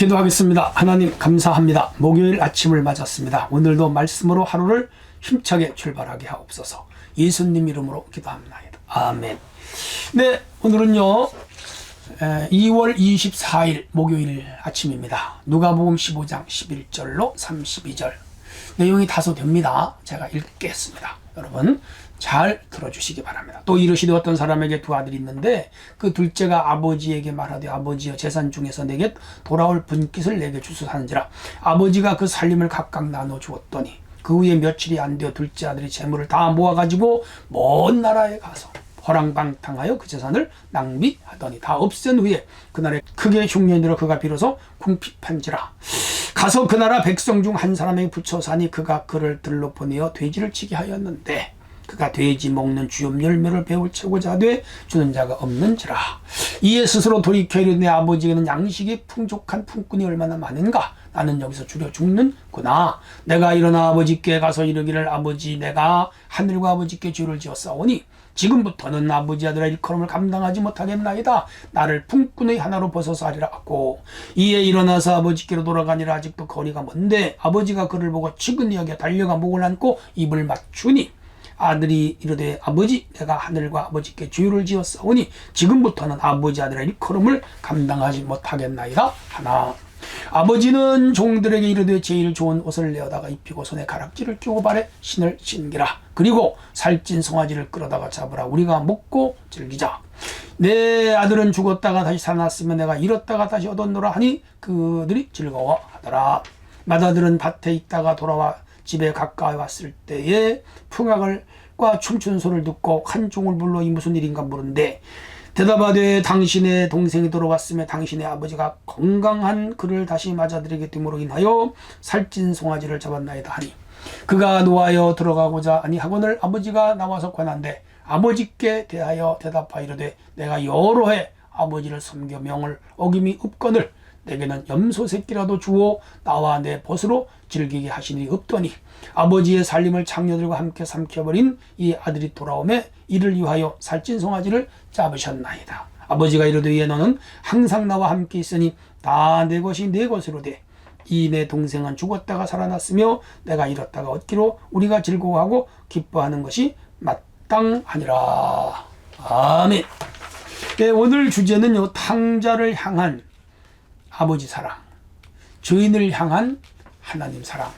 기도하겠습니다. 하나님 감사합니다. 목요일 아침을 맞았습니다. 오늘도 말씀으로 하루를 힘차게 출발하게 하옵소서. 예수님 이름으로 기도합니다. 아멘. 네, 오늘은요 2월 24일 목요일 아침입니다. 누가복음 15장 11절로 32절 내용이 다소 됩니다. 제가 읽겠습니다. 여러분 잘 들어주시기 바랍니다. 또 이르시되 어떤 사람에게 두 아들이 있는데 그 둘째가 아버지에게 말하되 아버지여 재산 중에서 내게 돌아올 분깃을 내게 주소하는지라. 아버지가 그 살림을 각각 나눠 주었더니 그 후에 며칠이 안 되어 둘째 아들이 재물을 다 모아가지고 먼 나라에 가서 허랑방탕하여 그 재산을 낭비하더니 다 없앤 후에 그날에 크게 흉년이 들어 그가 비로소 궁핍한지라. 가서 그 나라 백성 중 한 사람에게 붙여 사니 그가 그를 들러 보내어 돼지를 치게 하였는데 그가 돼지 먹는 주염 열매를 배울채고자 하되 주는 자가 없는지라. 이에 스스로 돌이켜 이르되 내 아버지에게는 양식이 풍족한 품꾼이 얼마나 많은가. 나는 여기서 줄여 죽는구나. 내가 일어나 아버지께 가서 이르기를 아버지 내가 하늘과 아버지께 죄를 지었사오니 지금부터는 아버지 아들아 일컬음을 감당하지 못하겠나이다. 나를 품꾼의 하나로 벗어서 하리라 하고 이에 일어나서 아버지께로 돌아가니라. 아직도 거리가 먼데 아버지가 그를 보고 측은히 여겨 달려가 목을 안고 입을 맞추니 아들이 이르되 아버지 내가 하늘과 아버지께 죄를 지었사오니 지금부터는 아버지 아들의 일컬음을 감당하지 못하겠나이다 하나. 아버지는 종들에게 이르되 제일 좋은 옷을 내어다가 입히고 손에 가락지를 끼고 발에 신을 신기라. 그리고 살찐 송아지를 끌어다가 잡으라. 우리가 먹고 즐기자. 내 아들은 죽었다가 다시 살아났으면 내가 잃었다가 다시 얻었노라 하니 그들이 즐거워하더라. 맏아들은 밭에 있다가 돌아와 집에 가까이 왔을 때에 풍악과 춤추는 소리를 듣고 한 종을 불러 이 무슨 일인가 물은데 대답하되 당신의 동생이 돌아왔으며 당신의 아버지가 건강한 그를 다시 맞아들이게 됨으로 인하여 살찐 송아지를 잡았나이다 하니 그가 노하여 들어가고자 아니하거늘 아버지가 나와서 권한데 아버지께 대하여 대답하이르되 내가 여러 해 아버지를 섬겨 명을 어김이 없거늘 내게는 염소 새끼라도 주어 나와 내 벗으로 즐기게 하시니 없더니 아버지의 살림을 장녀들과 함께 삼켜버린 이 아들이 돌아오매 이를 위하여 살찐 송아지를 잡으셨나이다. 아버지가 이르되 이에 너는 항상 나와 함께 있으니 다 내 것이 내 것으로 돼. 이 내 동생은 죽었다가 살아났으며 내가 잃었다가 얻기로 우리가 즐거워하고 기뻐하는 것이 마땅하니라. 아멘. 네, 오늘 주제는요 탕자를 향한 아버지 사랑, 죄인을 향한 하나님 사랑.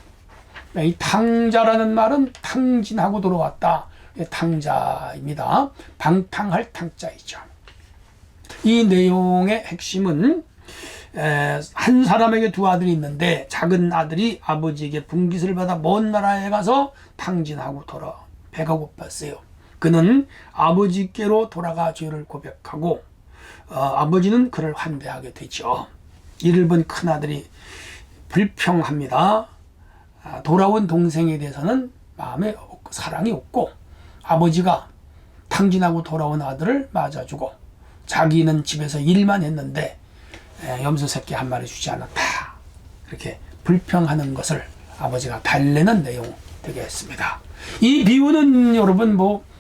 이 탕자라는 말은 탕진하고 돌아왔다. 탕자입니다. 방탕할 탕자이죠. 이 내용의 핵심은 한 사람에게 두 아들이 있는데 작은 아들이 아버지에게 분깃을 받아 먼 나라에 가서 탕진하고 돌아 배가 고팠어요. 그는 아버지께로 돌아가 죄를 고백하고 아버지는 그를 환대하게 되죠. 이를 본 큰아들이 불평합니다. 돌아온 동생에 대해서는 마음에 사랑이 없고 아버지가 탕진하고 돌아온 아들을 맞아주고 자기는 집에서 일만 했는데 염소 새끼 한 마리 주지 않았다. 이렇게 불평하는 것을 아버지가 달래는 내용 되겠습니다. 이 비유는 여러분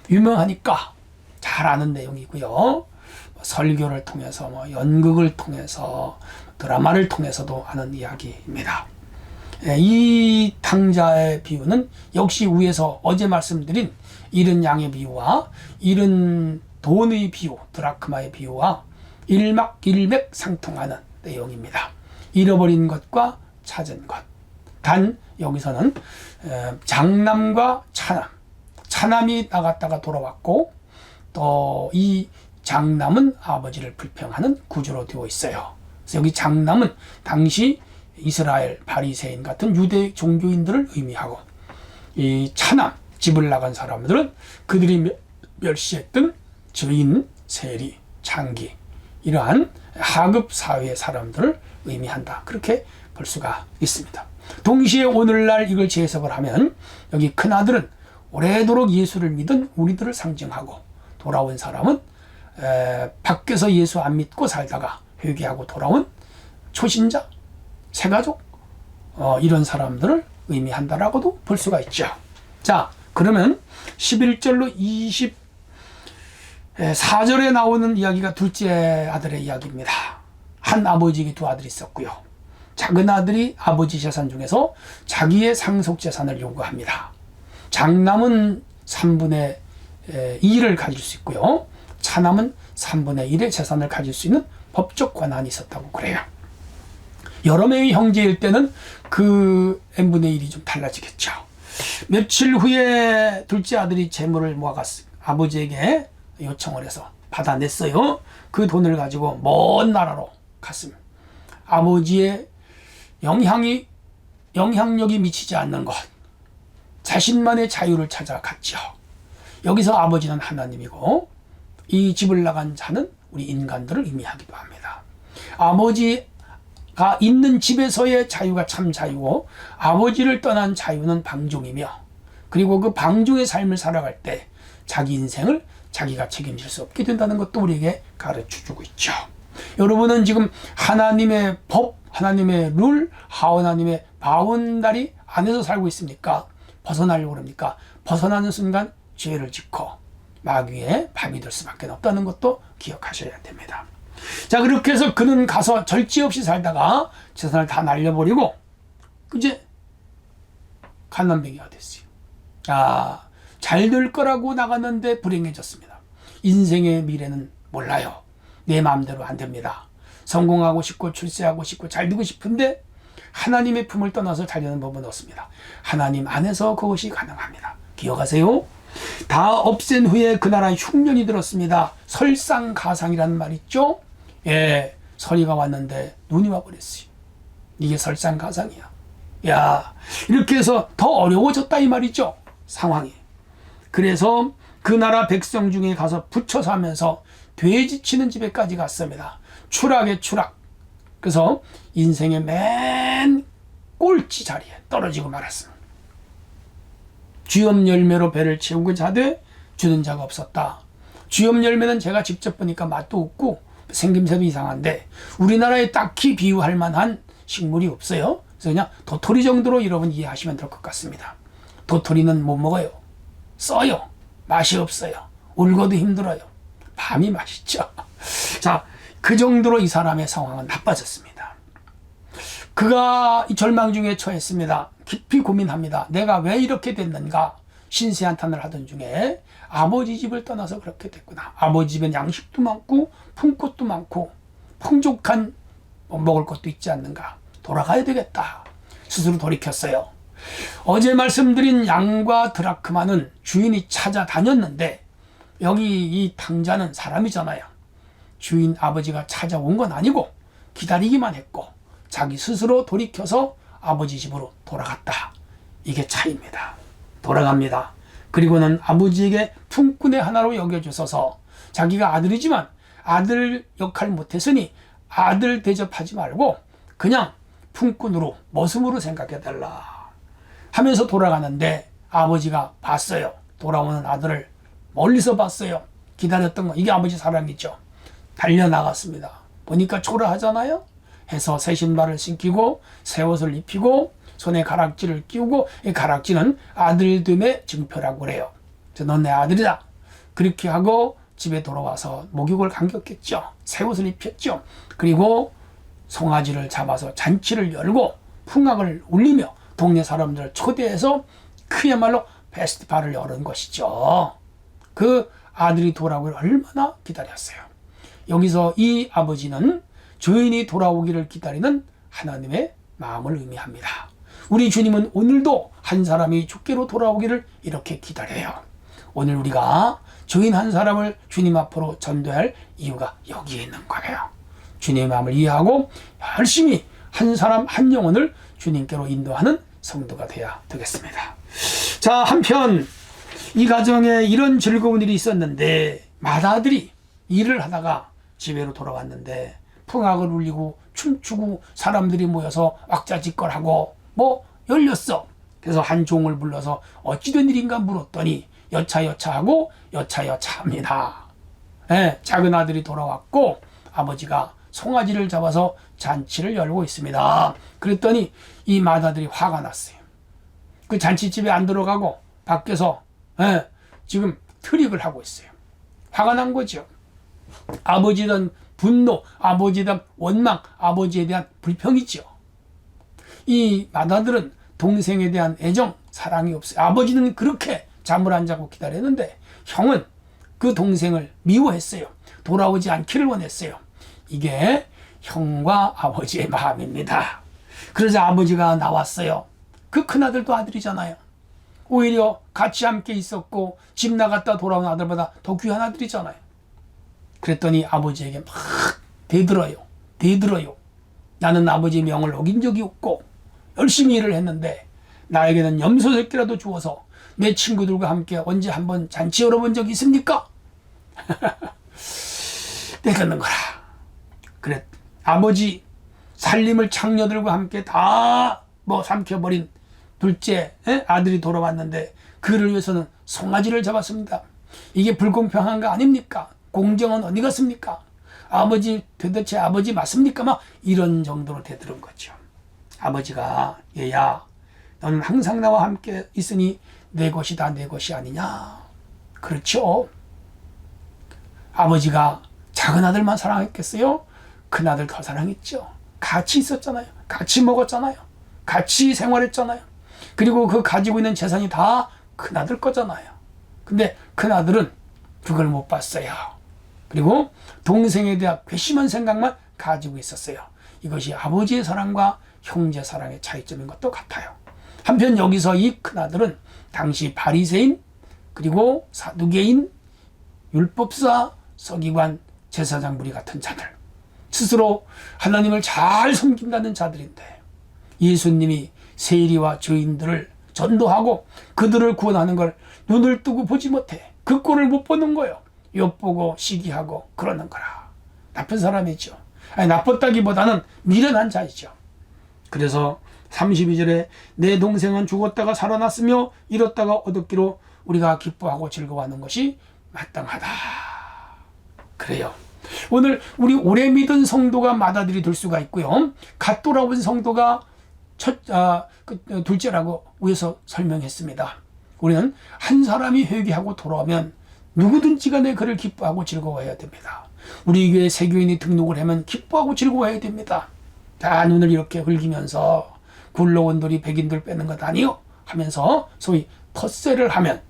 유명하니까 잘 아는 내용이고요. 설교를 통해서 연극을 통해서 드라마를 통해서도 아는 이야기입니다. 이 탕자의 비유는 역시 위에서 어제 말씀드린 잃은 양의 비유와 잃은 돈의 비유, 드라크마의 비유와 일맥상통하는 내용입니다. 잃어버린 것과 찾은 것. 단 여기서는 장남과 차남, 차남이 나갔다가 돌아왔고 또 이 장남은 아버지를 불평하는 구조로 되어 있어요. 그래서 여기 장남은 당시 이스라엘 바리새인 같은 유대 종교인들을 의미하고 이 차남, 집을 나간 사람들은 그들이 멸시했던 죄인, 세리, 창기 이러한 하급 사회의 사람들을 의미한다. 그렇게 볼 수가 있습니다. 동시에 오늘날 이걸 재해석을 하면 여기 큰아들은 오래도록 예수를 믿은 우리들을 상징하고 돌아온 사람은 밖에서 예수 안 믿고 살다가 회개하고 돌아온 초신자, 새가족 이런 사람들을 의미한다라고도 볼 수가 있죠. 자, 그러면 11절로 24절에 나오는 이야기가 둘째 아들의 이야기입니다. 한 아버지에게 두 아들이 있었고요. 작은 아들이 아버지 재산 중에서 자기의 상속 재산을 요구합니다. 장남은 3분의 2를 가질 수 있고요. 차남은 3분의 1의 재산을 가질 수 있는 법적 권한이 있었다고 그래요. 여러 명의 형제일 때는 그 n분의 1이 좀 달라지겠죠. 며칠 후에 둘째 아들이 재물을 모아갔어요. 아버지에게 요청을 해서 받아냈어요. 그 돈을 가지고 먼 나라로 갔습니다. 아버지의 영향력이 미치지 않는 것, 자신만의 자유를 찾아갔죠. 여기서 아버지는 하나님이고 이 집을 나간 자는 우리 인간들을 의미하기도 합니다. 아버지가 있는 집에서의 자유가 참 자유고 아버지를 떠난 자유는 방종이며, 그리고 그 방종의 삶을 살아갈 때 자기 인생을 자기가 책임질 수 없게 된다는 것도 우리에게 가르쳐주고 있죠. 여러분은 지금 하나님의 법, 하나님의 룰, 하나님의 바운다리 안에서 살고 있습니까? 벗어나려고 그럽니까? 벗어나는 순간 죄를 짓고 마귀의 밥이 될 수밖에 없다는 것도 기억하셔야 됩니다. 자, 그렇게 해서 그는 가서 절제 없이 살다가 재산을 다 날려버리고 이제 갓난뱅이가 됐어요. 잘 될 거라고 나갔는데 불행해졌습니다. 인생의 미래는 몰라요. 내 마음대로 안 됩니다. 성공하고 싶고 출세하고 싶고 잘 되고 싶은데 하나님의 품을 떠나서 자려는 법은 없습니다. 하나님 안에서 그것이 가능합니다. 기억하세요. 다 없앤 후에 그 나라에 흉년이 들었습니다. 설상가상이라는 말 있죠? 예, 서리가 왔는데 눈이 와버렸어요. 이게 설상가상이야. 야, 이렇게 해서 더 어려워졌다 이 말이죠, 상황이. 그래서 그 나라 백성 중에 가서 붙여 사면서 돼지 치는 집에까지 갔습니다. 추락의 추락. 그래서 인생의 맨 꼴찌 자리에 떨어지고 말았습니다. 주염 열매로 배를 채우고 자되 주는 자가 없었다. 주염 열매는 제가 직접 보니까 맛도 없고 생김새도 이상한데 우리나라에 딱히 비유할 만한 식물이 없어요. 그래서 그냥 도토리 정도로 여러분 이해하시면 될 것 같습니다. 도토리는 못 먹어요. 써요. 맛이 없어요. 울고도 힘들어요. 밤이 맛있죠. 자, 그 정도로 이 사람의 상황은 나빠졌습니다. 그가 이 절망 중에 처했습니다. 깊이 고민합니다. 내가 왜 이렇게 됐는가? 신세한탄을 하던 중에 아버지 집을 떠나서 그렇게 됐구나. 아버지 집엔 양식도 많고 품꽃도 많고 풍족한 먹을 것도 있지 않는가. 돌아가야 되겠다. 스스로 돌이켰어요. 어제 말씀드린 양과 드라크마는 주인이 찾아다녔는데 여기 이 탕자는 사람이잖아요. 주인 아버지가 찾아온 건 아니고 기다리기만 했고 자기 스스로 돌이켜서 아버지 집으로 돌아갔다. 이게 차이입니다. 돌아갑니다. 그리고는 아버지에게 품꾼의 하나로 여겨주셔서 자기가 아들이지만 아들 역할 못했으니 아들 대접하지 말고 그냥 품꾼으로 머슴으로 생각해달라 하면서 돌아가는데 아버지가 봤어요. 돌아오는 아들을 멀리서 봤어요. 기다렸던 거. 이게 아버지 사랑이죠. 달려나갔습니다. 보니까 초라하잖아요. 해서 새 신발을 신기고 새 옷을 입히고 손에 가락지를 끼우고, 이 가락지는 아들됨의 증표라고 그래요. 넌 내 아들이다. 그렇게 하고 집에 돌아와서 목욕을 감겼겠죠. 새 옷을 입혔죠. 그리고 송아지를 잡아서 잔치를 열고 풍악을 울리며 동네 사람들을 초대해서 그야말로 페스티벌을 열은 것이죠. 그 아들이 돌아오기를 얼마나 기다렸어요. 여기서 이 아버지는 주인이 돌아오기를 기다리는 하나님의 마음을 의미합니다. 우리 주님은 오늘도 한 사람이 주께로 돌아오기를 이렇게 기다려요. 오늘 우리가 주인 한 사람을 주님 앞으로 전도할 이유가 여기에 있는 거예요. 주님의 마음을 이해하고 열심히 한 사람 한 영혼을 주님께로 인도하는 성도가 되어야 되겠습니다. 자, 한편 이 가정에 이런 즐거운 일이 있었는데 맏아들이 일을 하다가 집에로 돌아왔는데 풍악을 울리고 춤추고 사람들이 모여서 왁자지껄하고 열렸어. 그래서 한 종을 불러서 어찌된 일인가 물었더니 여차여차하고 여차여차합니다. 작은 아들이 돌아왔고 아버지가 송아지를 잡아서 잔치를 열고 있습니다. 그랬더니 이 맏아들이 화가 났어요. 그 잔치집에 안 들어가고 밖에서 지금 트릭을 하고 있어요. 화가 난 거죠. 아버지에 대한 분노, 아버지에 대한 원망, 아버지에 대한 불평이죠. 이 맏아들은 동생에 대한 애정, 사랑이 없어요. 아버지는 그렇게 잠을 안 자고 기다렸는데 형은 그 동생을 미워했어요. 돌아오지 않기를 원했어요. 이게 형과 아버지의 마음입니다. 그러자 아버지가 나왔어요. 그 큰아들도 아들이잖아요. 오히려 같이 함께 있었고 집 나갔다 돌아온 아들보다 더 귀한 아들이잖아요. 그랬더니 아버지에게 막 대들어요. 나는 아버지 명을 어긴 적이 없고 열심히 일을 했는데 나에게는 염소 새끼라도 주어서 내 친구들과 함께 언제 한번 잔치 열어본 적이 있습니까? 내쫓는 거라. 그래, 아버지 살림을 창녀들과 함께 다 삼켜버린 둘째 아들이 돌아왔는데 그를 위해서는 송아지를 잡았습니다. 이게 불공평한 거 아닙니까? 공정은 어디 갔습니까? 아버지 도대체 아버지 맞습니까? 막 이런 정도로 대들은 거죠. 아버지가 얘야 너는 항상 나와 함께 있으니 내 것이다 내 것이 아니냐. 그렇죠. 아버지가 작은 아들만 사랑했겠어요? 큰 아들 더 사랑했죠. 같이 있었잖아요. 같이 먹었잖아요. 같이 생활했잖아요. 그리고 그 가지고 있는 재산이 다 큰 아들 거잖아요. 근데 큰 아들은 그걸 못 봤어요. 그리고 동생에 대한 괘씸한 생각만 가지고 있었어요. 이것이 아버지의 사랑과 형제 사랑의 차이점인 것도 같아요. 한편 여기서 이 큰아들은 당시 바리새인 그리고 사두개인 율법사 서기관 제사장 무리 같은 자들, 스스로 하나님을 잘 섬긴다는 자들인데 예수님이 세리와 죄인들을 전도하고 그들을 구원하는 걸 눈을 뜨고 보지 못해 그 꼴을 못 보는 거예요. 엿보고 시기하고 그러는 거라. 나쁜 사람이죠. 아니, 나빴다기보다는 미련한 자이죠. 그래서 32절에 내 동생은 죽었다가 살아났으며 잃었다가 얻었기로 우리가 기뻐하고 즐거워하는 것이 마땅하다. 그래요. 오늘 우리 오래 믿은 성도가 맏아들이 될 수가 있고요. 갓 돌아온 성도가 둘째라고 위에서 설명했습니다. 우리는 한 사람이 회개하고 돌아오면 누구든지 간에 그를 기뻐하고 즐거워해야 됩니다. 우리 교회 세교인이 등록을 하면 기뻐하고 즐거워해야 됩니다. 다 눈을 이렇게 흘기면서 굴러온 돌이 백인들 빼는 것 아니요 하면서 소위 텃세를 하면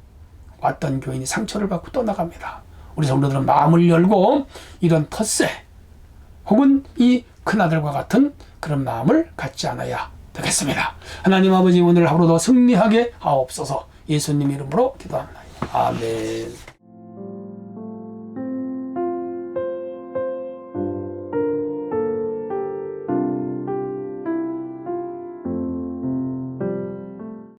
왔던 교인이 상처를 받고 떠나갑니다. 우리 성도들은 마음을 열고 이런 텃세 혹은 이 큰아들과 같은 그런 마음을 갖지 않아야 되겠습니다. 하나님 아버지 오늘 하루도 승리하게 하옵소서. 예수님 이름으로 기도합니다. 아멘.